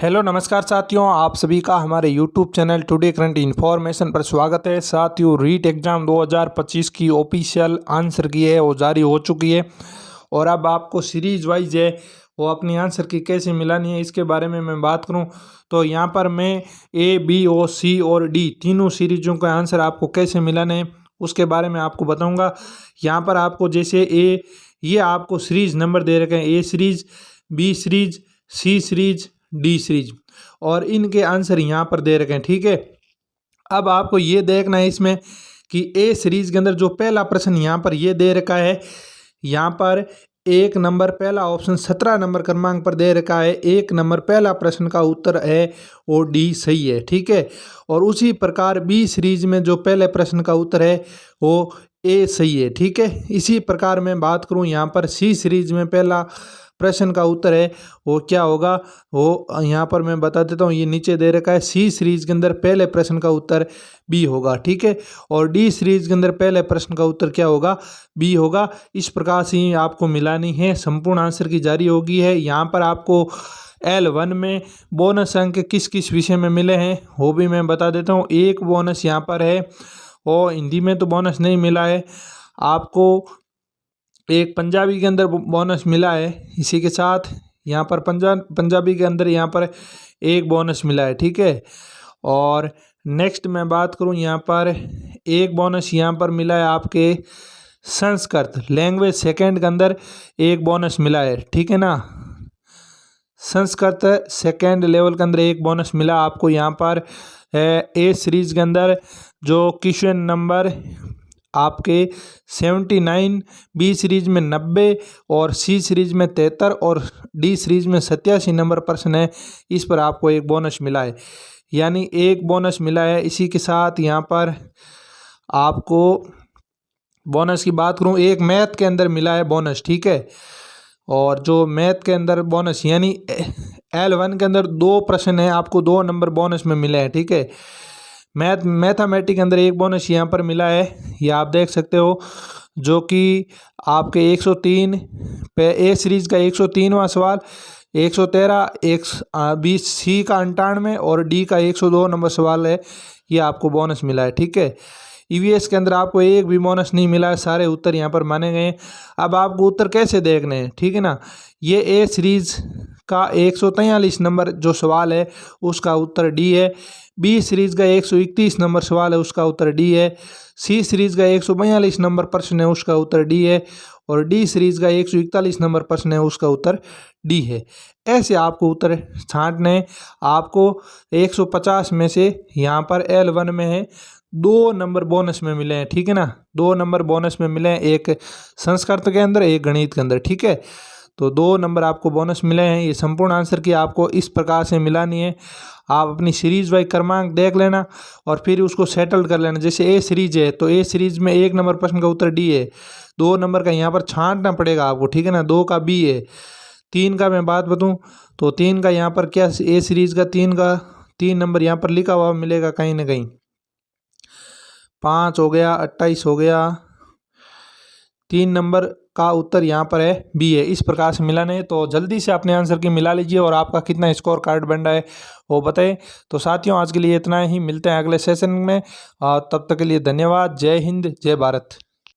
Hello नमस्कार साथियों, आप सभी का हमारे YouTube channel today current information पर स्वागत है। साथियों, रीट एग्ज़ाम 2025 की ऑफिशियल आंसर की है वो जारी हो चुकी है और अब आपको सीरीज वाइज है वो अपनी आंसर की कैसे मिलानी है इसके बारे में मैं बात करूं तो यहाँ पर मैं ए बी ओ सी और डी तीनों सीरीजों का आंसर आपको कैसे मिलाने हैं उसके बारे में आपको बताऊँगा। यहाँ पर आपको जैसे ये आपको सीरीज नंबर दे रखे हैं, ए सीरीज, बी सीरीज, सी सीरीज, डी सीरीज और इनके आंसर यहाँ पर दे रखे हैं। ठीक है, अब आपको ये देखना है इसमें कि ए सीरीज के अंदर जो पहला प्रश्न यहाँ पर ये दे रखा है, यहाँ पर 1 नंबर पहला ऑप्शन 17 नंबर क्रमांक पर दे रखा है। 1 नंबर पहला प्रश्न का उत्तर है वो डी सही है। ठीक है, और उसी प्रकार बी सीरीज में जो पहले प्रश्न का उत्तर है वो ए सही है। ठीक है, इसी प्रकार मैं बात करूँ यहाँ पर सी सीरीज में पहला प्रश्न का उत्तर है वो क्या होगा, वो यहाँ पर मैं बता देता हूँ। ये नीचे दे रखा है, सी सीरीज के अंदर पहले प्रश्न का उत्तर बी होगा। ठीक है, और डी सीरीज के अंदर पहले प्रश्न का उत्तर क्या होगा, बी होगा। इस प्रकार से ही आपको मिलानी है, संपूर्ण आंसर की जारी होगी है। यहाँ पर आपको L1 में बोनस अंक किस किस विषय में मिले हैं वो भी मैं बता देता हूँ। एक बोनस यहाँ पर है और हिंदी में तो बोनस नहीं मिला है आपको, एक पंजाबी के अंदर बोनस मिला है। इसी के साथ यहाँ पर पंजाबी के अंदर यहाँ पर एक बोनस मिला है। ठीक है, और नेक्स्ट मैं बात करूँ यहाँ पर एक बोनस यहाँ पर मिला है आपके संस्कृत लैंग्वेज सेकंड के अंदर एक बोनस मिला है। ठीक है ना, संस्कृत सेकंड लेवल के अंदर एक बोनस मिला आपको। यहाँ पर ए सीरीज के अंदर जो क्वेश्चन नंबर आपके 79, बी सीरीज में 90 और सी सीरीज में 73 और डी सीरीज में 87 नंबर प्रश्न है, इस पर आपको एक बोनस मिला है, यानी एक बोनस मिला है। इसी के साथ यहाँ पर आपको बोनस की बात करूँ, एक मैथ के अंदर मिला है बोनस। ठीक है, और जो मैथ के अंदर बोनस यानी L1 के अंदर 2 प्रश्न है, आपको 2 नंबर बोनस में मिले हैं। ठीक है, मैथमेटिक के अंदर एक बोनस यहाँ पर मिला है, ये आप देख सकते हो, जो कि आपके 103 पे ए सीरीज का 103वां सवाल, 113, 120 सी का 98 और डी का 102 नंबर सवाल है, ये आपको बोनस मिला है। ठीक है, ईवीएस के अंदर आपको एक भी बोनस नहीं मिला है, सारे उत्तर यहाँ पर माने गए हैं। अब आपको उत्तर कैसे देखने हैं, ठीक है ना, ये ए सीरीज का 143 नंबर जो सवाल है उसका उत्तर डी है, बी सीरीज का 131 नंबर सवाल है उसका उत्तर डी है, सी सीरीज का 142 नंबर प्रश्न है उसका उत्तर डी है और डी सीरीज का 141 नंबर प्रश्न है उसका उत्तर डी है। ऐसे आपको उत्तर छांटने, आपको 150 में से यहाँ पर L1 में है 2 नंबर बोनस में मिले हैं। ठीक है ना, 2 नंबर बोनस में मिले हैं, एक संस्कृत के अंदर एक गणित के अंदर। ठीक है, तो 2 नंबर आपको बोनस मिले हैं। ये संपूर्ण आंसर की आपको इस प्रकार से मिलानी है। आप अपनी सीरीज वाइज क्रमांक देख लेना और फिर उसको सेटल कर लेना। जैसे ए सीरीज है तो ए सीरीज में 1 नंबर प्रश्न का उत्तर डी है, 2 नंबर का यहाँ पर छांटना पड़ेगा आपको। ठीक है ना, 2 का बी है, 3 का मैं बात बताऊँ तो 3 का यहाँ पर क्या, ए सीरीज का 3 नंबर यहाँ पर लिखा हुआ मिलेगा कहीं ना कहीं, 5 हो गया, 28 हो गया, 3 नंबर का उत्तर यहाँ पर है बी है। इस प्रकार से मिलाने है, तो जल्दी से अपने आंसर की मिला लीजिए और आपका कितना स्कोर कार्ड बन रहा है वो बताएं। तो साथियों, आज के लिए इतना ही, मिलते हैं अगले सेशन में, तब तक के लिए धन्यवाद। जय हिंद, जय भारत।